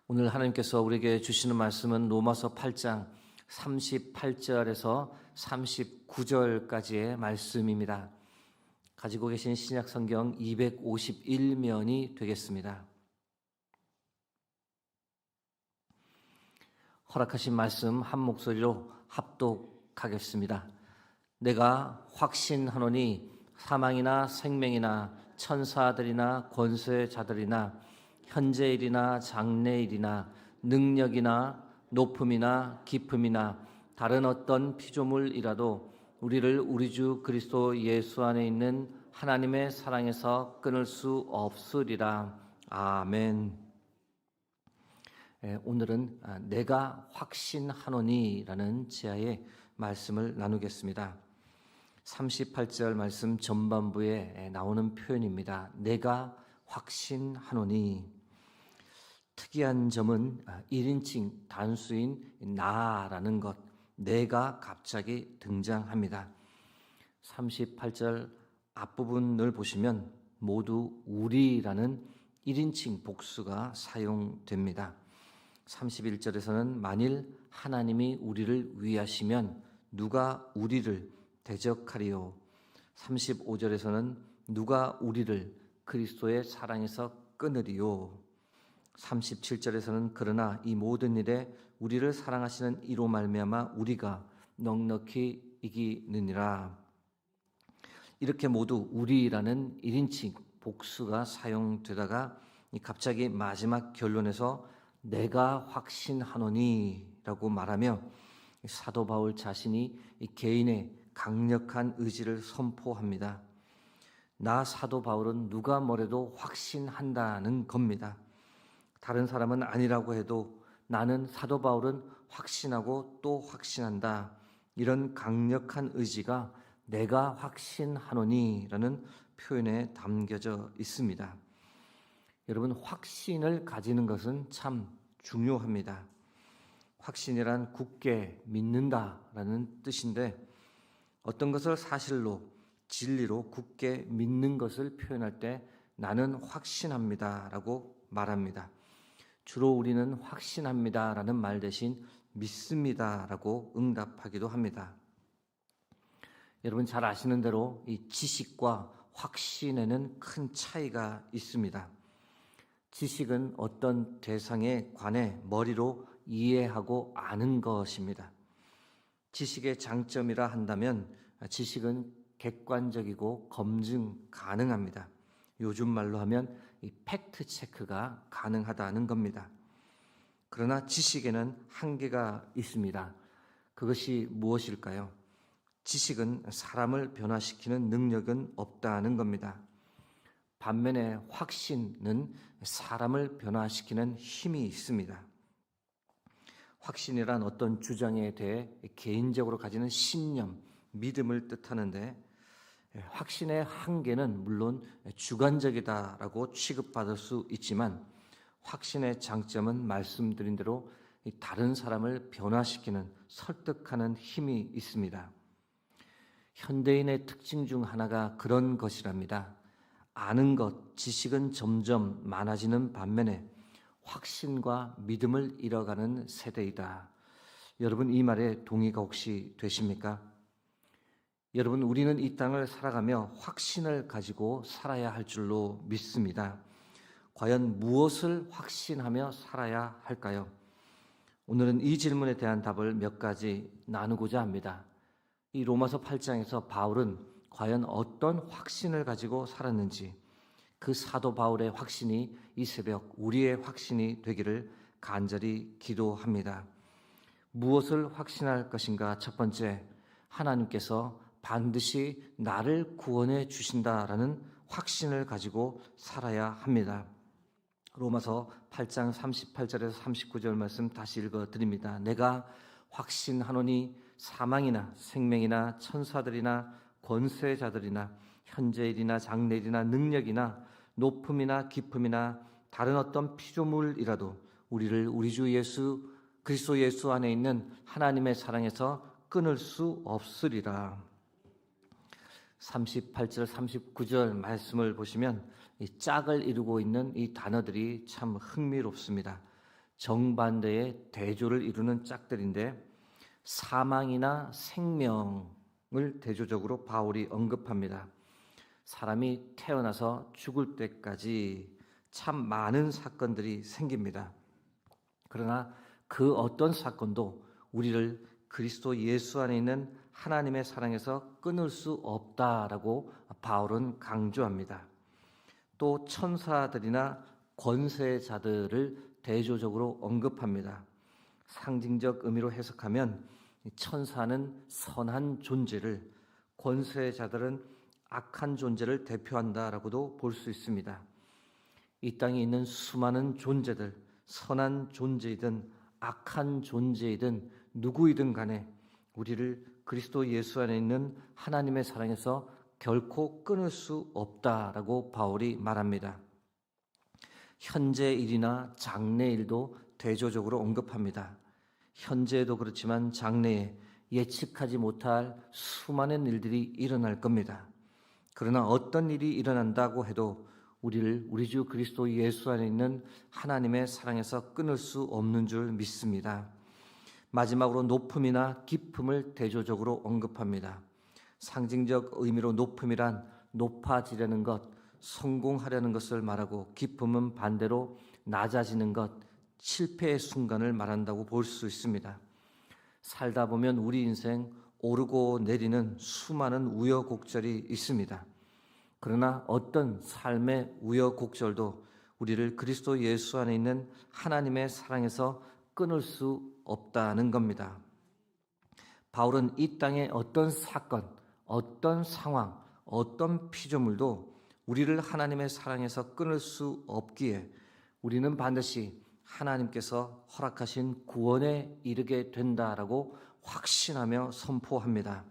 오늘 하나님께서 우리에게 주시는 말씀은 로마서 8장 38절에서 39절까지의 말씀입니다. 가지고 계신 신약 성경 251면이 되겠습니다. 허락하신 말씀 한 목소리로 합독하겠습니다. 내가 확신하노니 사망이나 생명이나 천사들이나 권세자들이나 현재일이나 장래일이나 능력이나 높음이나 깊음이나 다른 어떤 피조물이라도 우리를 우리 주 그리스도 예수 안에 있는 하나님의 사랑에서 끊을 수 없으리라. 아멘. 오늘은 내가 확신하노니라는 제야의 말씀을 나누겠습니다. 38절 말씀 전반부에 나오는 표현입니다. 내가 확신하노니. 특이한 점은 1인칭 단수인 나라는 것, 내가 갑자기 등장합니다. 38절 앞부분을 보시면 모두 우리라는 1인칭 복수가 사용됩니다. 31절에서는 만일 하나님이 우리를 위하시면 누가 우리를 대적하리요. 35절에서는 누가 우리를 그리스도의 사랑에서 끊으리요. 37절에서는 그러나 이 모든 일에 우리를 사랑하시는 이로 말미암아 우리가 넉넉히 이기느니라. 이렇게 모두 우리라는 1인칭 복수가 사용되다가 갑자기 마지막 결론에서 내가 확신하노니라고 말하며 사도 바울 자신이 개인의 강력한 의지를 선포합니다. 나 사도 바울은 누가 뭐래도 확신한다는 겁니다. 다른 사람은 아니라고 해도 나는 사도 바울은 확신하고 또 확신한다. 이런 강력한 의지가 내가 확신하노니라는 표현에 담겨져 있습니다. 여러분, 확신을 가지는 것은 참 중요합니다. 확신이란 굳게 믿는다라는 뜻인데 어떤 것을 사실로, 진리로 굳게 믿는 것을 표현할 때 나는 확신합니다라고 말합니다. 주로 우리는 확신합니다라는 말 대신 믿습니다라고 응답하기도 합니다. 여러분 잘 아시는 대로 이 지식과 확신에는 큰 차이가 있습니다. 지식은 어떤 대상에 관해 머리로 이해하고 아는 것입니다. 지식의 장점이라 한다면 지식은 객관적이고 검증 가능합니다. 요즘 말로 하면 이 팩트 체크가 가능하다는 겁니다. 그러나 지식에는 한계가 있습니다. 그것이 무엇일까요? 지식은 사람을 변화시키는 능력은 없다는 겁니다. 반면에 확신은 사람을 변화시키는 힘이 있습니다. 확신이란 어떤 주장에 대해 개인적으로 가지는 신념, 믿음을 뜻하는데 확신의 한계는 물론 주관적이다라고 취급받을 수 있지만 확신의 장점은 말씀드린 대로 다른 사람을 변화시키는 설득하는 힘이 있습니다. 현대인의 특징 중 하나가 그런 것이랍니다. 아는 것, 지식은 점점 많아지는 반면에 확신과 믿음을 잃어가는 세대이다. 여러분 이 말에 동의가 혹시 되십니까? 여러분 우리는 이 땅을 살아가며 확신을 가지고 살아야 할 줄로 믿습니다. 과연 무엇을 확신하며 살아야 할까요? 오늘은 이 질문에 대한 답을 몇 가지 나누고자 합니다. 이 로마서 8장에서 바울은 과연 어떤 확신을 가지고 살았는지 그 사도 바울의 확신이 이 새벽 우리의 확신이 되기를 간절히 기도합니다. 무엇을 확신할 것인가? 첫 번째, 하나님께서 반드시 나를 구원해 주신다라는 확신을 가지고 살아야 합니다. 로마서 8장 38절에서 39절 말씀 다시 읽어드립니다. 내가 확신하노니 사망이나 생명이나 천사들이나 권세자들이나 현재일이나 장래일이나 능력이나 높음이나 깊음이나 다른 어떤 피조물이라도 우리를 우리 주 예수 그리스도 예수 안에 있는 하나님의 사랑에서 끊을 수 없으리라. 38절 39절 말씀을 보시면 이 짝을 이루고 있는 이 단어들이 참 흥미롭습니다. 정반대의 대조를 이루는 짝들인데 사망이나 생명을 대조적으로 바울이 언급합니다. 사람이 태어나서 죽을 때까지 참 많은 사건들이 생깁니다. 그러나 그 어떤 사건도 우리를 그리스도 예수 안에 있는 하나님의 사랑에서 끊을 수 없다라고 바울은 강조합니다. 또 천사들이나 권세자들을 대조적으로 언급합니다. 상징적 의미로 해석하면 천사는 선한 존재를, 권세자들은 악한 존재를 대표한다라고도 볼 수 있습니다. 이 땅에 있는 수많은 존재들, 선한 존재이든 악한 존재이든 누구이든 간에 우리를 그리스도 예수 안에 있는 하나님의 사랑에서 결코 끊을 수 없다라고 바울이 말합니다. 현재 일이나 장래 일도 대조적으로 언급합니다. 현재에도 그렇지만 장래에 예측하지 못할 수많은 일들이 일어날 겁니다. 그러나 어떤 일이 일어난다고 해도 우리를 우리 주 그리스도 예수 안에 있는 하나님의 사랑에서 끊을 수 없는 줄 믿습니다. 마지막으로 높음이나 깊음을 대조적으로 언급합니다. 상징적 의미로 높음이란 높아지려는 것, 성공하려는 것을 말하고, 깊음은 반대로 낮아지는 것, 실패의 순간을 말한다고 볼 수 있습니다. 살다 보면 우리 인생 오르고 내리는 수많은 우여곡절이 있습니다. 그러나 어떤 삶의 우여곡절도 우리를 그리스도 예수 안에 있는 하나님의 사랑에서 끊을 수 없다는 겁니다. 바울은 이 땅의 어떤 사건, 어떤 상황, 어떤 피조물도 우리를 하나님의 사랑에서 끊을 수 없기에 우리는 반드시 하나님께서 허락하신 구원에 이르게 된다라고 확신하며 선포합니다.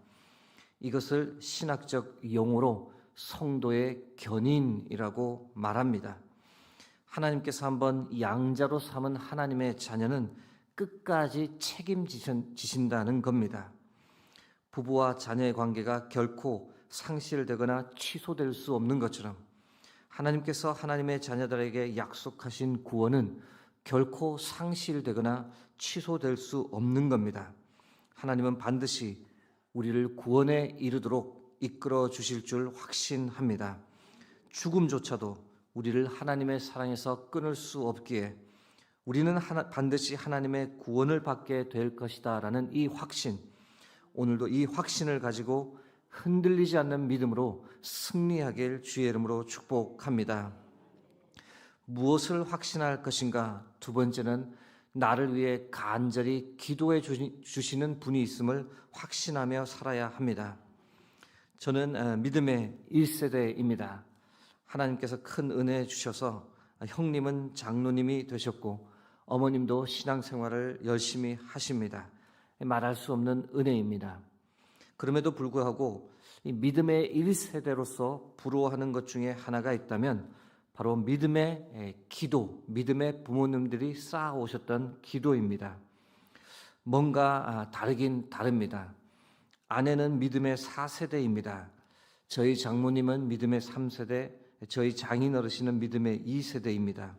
이것을 신학적 용어로 성도의 견인이라고 말합니다. 하나님께서 한번 양자로 삼은 하나님의 자녀는 끝까지 책임지신다는 겁니다. 부부와 자녀의 관계가 결코 상실되거나 취소될 수 없는 것처럼 하나님께서 하나님의 자녀들에게 약속하신 구원은 결코 상실되거나 취소될 수 없는 겁니다. 하나님은 반드시 우리를 구원에 이르도록 이끌어 주실 줄 확신합니다. 죽음조차도 우리를 하나님의 사랑에서 끊을 수 없기에 우리는 반드시 하나님의 구원을 받게 될 것이다 라는 이 확신, 오늘도 이 확신을 가지고 흔들리지 않는 믿음으로 승리하길 주의 이름으로 축복합니다. 무엇을 확신할 것인가? 두 번째는 나를 위해 간절히 기도해 주시는 분이 있음을 확신하며 살아야 합니다. 저는 믿음의 1세대입니다. 하나님께서 큰 은혜 주셔서 형님은 장로님이 되셨고 어머님도 신앙생활을 열심히 하십니다. 말할 수 없는 은혜입니다. 그럼에도 불구하고 이 믿음의 1세대로서 부러워하는 것 중에 하나가 있다면 바로 믿음의 기도, 믿음의 부모님들이 쌓아오셨던 기도입니다. 뭔가 다르긴 다릅니다. 아내는 믿음의 4세대입니다. 저희 장모님은 믿음의 3세대, 저희 장인어르신은 믿음의 2세대입니다.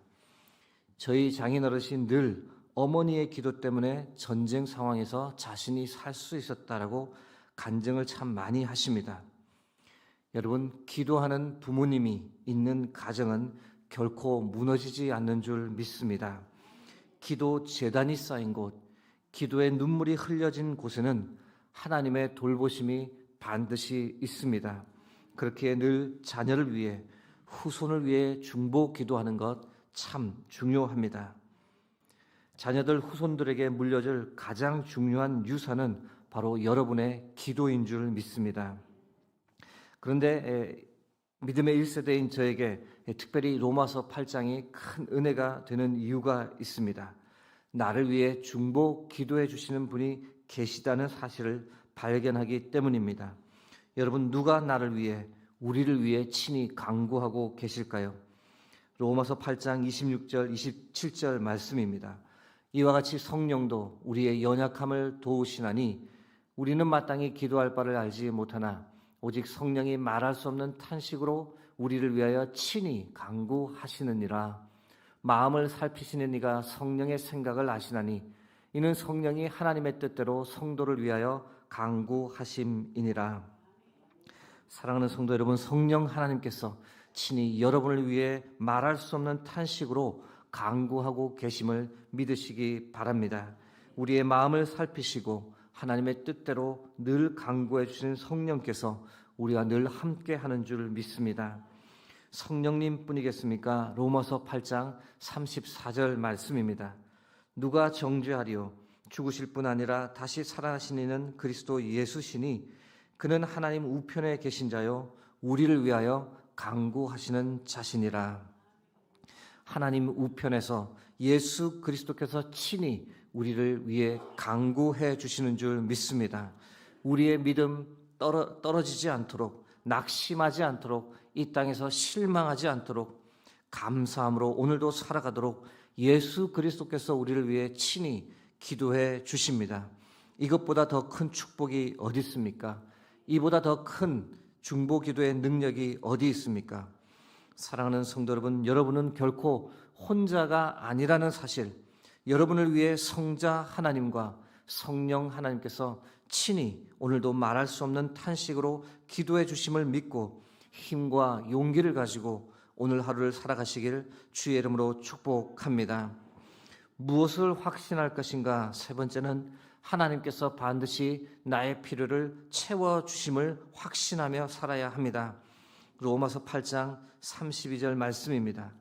저희 장인어르신 늘 어머니의 기도 때문에 전쟁 상황에서 자신이 살 수 있었다라고 간증을 참 많이 하십니다. 여러분, 기도하는 부모님이 있는 가정은 결코 무너지지 않는 줄 믿습니다. 기도 제단이 쌓인 곳, 기도의 눈물이 흘려진 곳에는 하나님의 돌보심이 반드시 있습니다. 그렇게 늘 자녀를 위해, 후손을 위해 중보 기도하는 것 참 중요합니다. 자녀들, 후손들에게 물려줄 가장 중요한 유산은 바로 여러분의 기도인 줄 믿습니다. 그런데 믿음의 1세대인 저에게 특별히 로마서 8장이 큰 은혜가 되는 이유가 있습니다. 나를 위해 중보 기도해 주시는 분이 계시다는 사실을 발견하기 때문입니다. 여러분, 누가 나를 위해, 우리를 위해 친히 간구하고 계실까요? 로마서 8장 26절, 27절 말씀입니다. 이와 같이 성령도 우리의 연약함을 도우시나니 우리는 마땅히 기도할 바를 알지 못하나 오직 성령이 말할 수 없는 탄식으로 우리를 위하여 친히 간구하시느니라. 마음을 살피시는 이가 성령의 생각을 아시나니 이는 성령이 하나님의 뜻대로 성도를 위하여 강구하심이니라. 사랑하는 성도 여러분, 성령 하나님께서 친히 여러분을 위해 말할 수 없는 탄식으로 강구하고 계심을 믿으시기 바랍니다. 우리의 마음을 살피시고 하나님의 뜻대로 늘 강구해 주시는 성령께서 우리와 늘 함께하는 줄 믿습니다. 성령님 뿐이겠습니까? 로마서 8장 34절 말씀입니다. 누가 정죄하리요? 죽으실 뿐 아니라 다시 살아나신 이는 그리스도 예수시니 그는 하나님 우편에 계신 자요 우리를 위하여 강구하시는 자신이라. 하나님 우편에서 예수 그리스도께서 친히 우리를 위해 강구해 주시는 줄 믿습니다. 우리의 믿음 떨어지지 않도록, 낙심하지 않도록, 이 땅에서 실망하지 않도록 감사함으로 오늘도 살아가도록 예수 그리스도께서 우리를 위해 친히 기도해 주십니다. 이것보다 더 큰 축복이 어디 있습니까? 이보다 더 큰 중보 기도의 능력이 어디 있습니까? 사랑하는 성도 여러분, 여러분은 결코 혼자가 아니라는 사실, 여러분을 위해 성자 하나님과 성령 하나님께서 친히 오늘도 말할 수 없는 탄식으로 기도해 주심을 믿고 힘과 용기를 가지고 오늘 하루를 살아가시길 주의 이름으로 축복합니다. 무엇을 확신할 것인가? 세 번째는 하나님께서 반드시 나의 필요를 채워주심을 확신하며 살아야 합니다. 로마서 8장 32절 말씀입니다.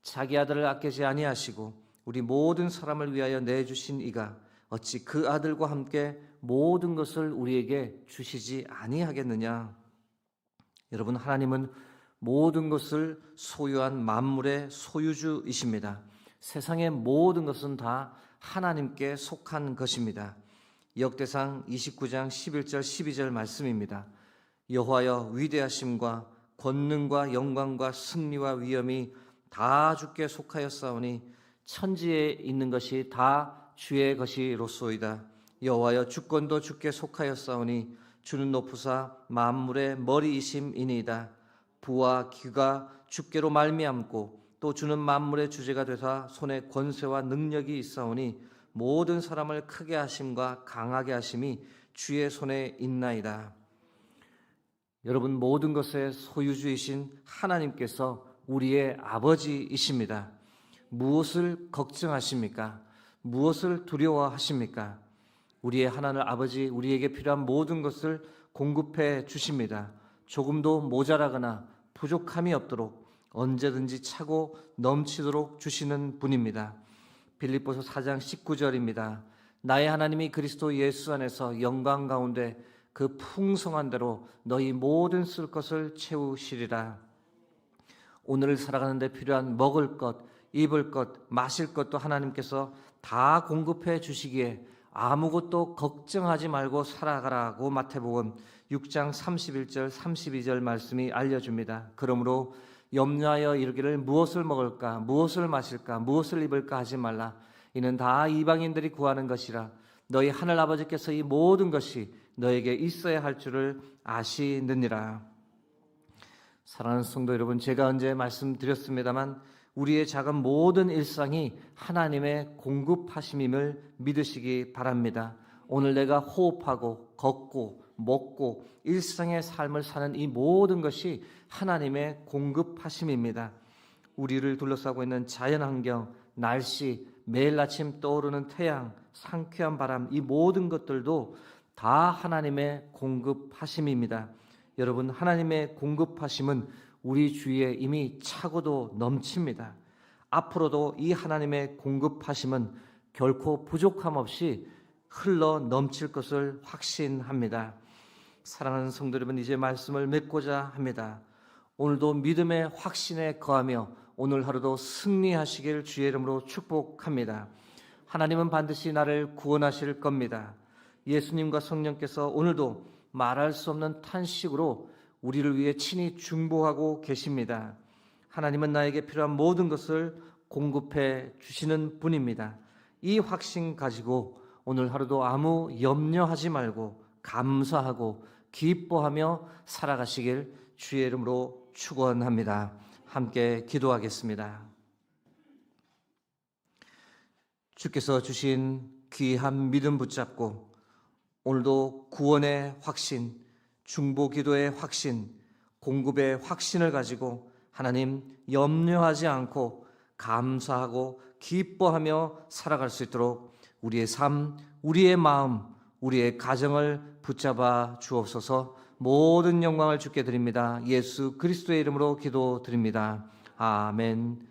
자기 아들을 아끼지 아니하시고 우리 모든 사람을 위하여 내주신 이가 어찌 그 아들과 함께 모든 것을 우리에게 주시지 아니하겠느냐. 여러분, 하나님은 모든 것을 소유한 만물의 소유주이십니다. 세상의 모든 것은 다 하나님께 속한 것입니다. 역대상 29장 11절 12절 말씀입니다. 여호와여, 위대하심과 권능과 영광과 승리와 위엄이 다 주께 속하였사오니 천지에 있는 것이 다 주의 것이로소이다. 여호와여, 주권도 주께 속하였사오니 주는 높으사 만물의 머리이심이니이다. 부와 귀가 주께로 말미암고 또 주는 만물의 주제가 되사 손에 권세와 능력이 있사오니 모든 사람을 크게 하심과 강하게 하심이 주의 손에 있나이다. 여러분, 모든 것의 소유주이신 하나님께서 우리의 아버지이십니다. 무엇을 걱정하십니까? 무엇을 두려워하십니까? 우리의 하나님 아버지, 우리에게 필요한 모든 것을 공급해 주십니다. 조금도 모자라거나 부족함이 없도록 언제든지 차고 넘치도록 주시는 분입니다. 빌립보서 4장 19절입니다. 나의 하나님이 그리스도 예수 안에서 영광 가운데 그 풍성한 대로 너희 모든 쓸 것을 채우시리라. 오늘을 살아가는 데 필요한 먹을 것, 입을 것, 마실 것도 하나님께서 다 공급해 주시기에 아무것도 걱정하지 말고 살아가라고 마태복음 6장 31절 32절 말씀이 알려줍니다. 그러므로 염려하여 이르기를 무엇을 먹을까, 무엇을 마실까, 무엇을 입을까 하지 말라. 이는 다 이방인들이 구하는 것이라. 너희 하늘 아버지께서 이 모든 것이 너에게 있어야 할 줄을 아시느니라. 사랑하는 성도 여러분, 제가 언제 말씀드렸습니다만 우리의 작은 모든 일상이 하나님의 공급하심임을 믿으시기 바랍니다. 오늘 내가 호흡하고 걷고 먹고 일상의 삶을 사는 이 모든 것이 하나님의 공급하심입니다. 우리를 둘러싸고 있는 자연환경, 날씨, 매일 아침 떠오르는 태양, 상쾌한 바람, 이 모든 것들도 다 하나님의 공급하심입니다. 여러분, 하나님의 공급하심은 우리 주위에 이미 차고도 넘칩니다. 앞으로도 이 하나님의 공급하심은 결코 부족함 없이 흘러 넘칠 것을 확신합니다. 사랑하는 성도 여러분, 이제 말씀을 맺고자 합니다. 오늘도 믿음의 확신에 거하며 오늘 하루도 승리하시길 주의 이름으로 축복합니다. 하나님은 반드시 나를 구원하실 겁니다. 예수님과 성령께서 오늘도 말할 수 없는 탄식으로 우리를 위해 친히 중보하고 계십니다. 하나님은 나에게 필요한 모든 것을 공급해 주시는 분입니다. 이 확신 가지고 오늘 하루도 아무 염려하지 말고 감사하고 기뻐하며 살아가시길 주의 이름으로 축원합니다. 함께 기도하겠습니다. 주께서 주신 귀한 믿음 붙잡고 오늘도 구원의 확신, 중보 기도의 확신, 공급의 확신을 가지고 하나님 염려하지 않고 감사하고 기뻐하며 살아갈 수 있도록 우리의 삶, 우리의 마음, 우리의 가정을 붙잡아 주옵소서. 모든 영광을 주께 드립니다. 예수 그리스도의 이름으로 기도드립니다. 아멘.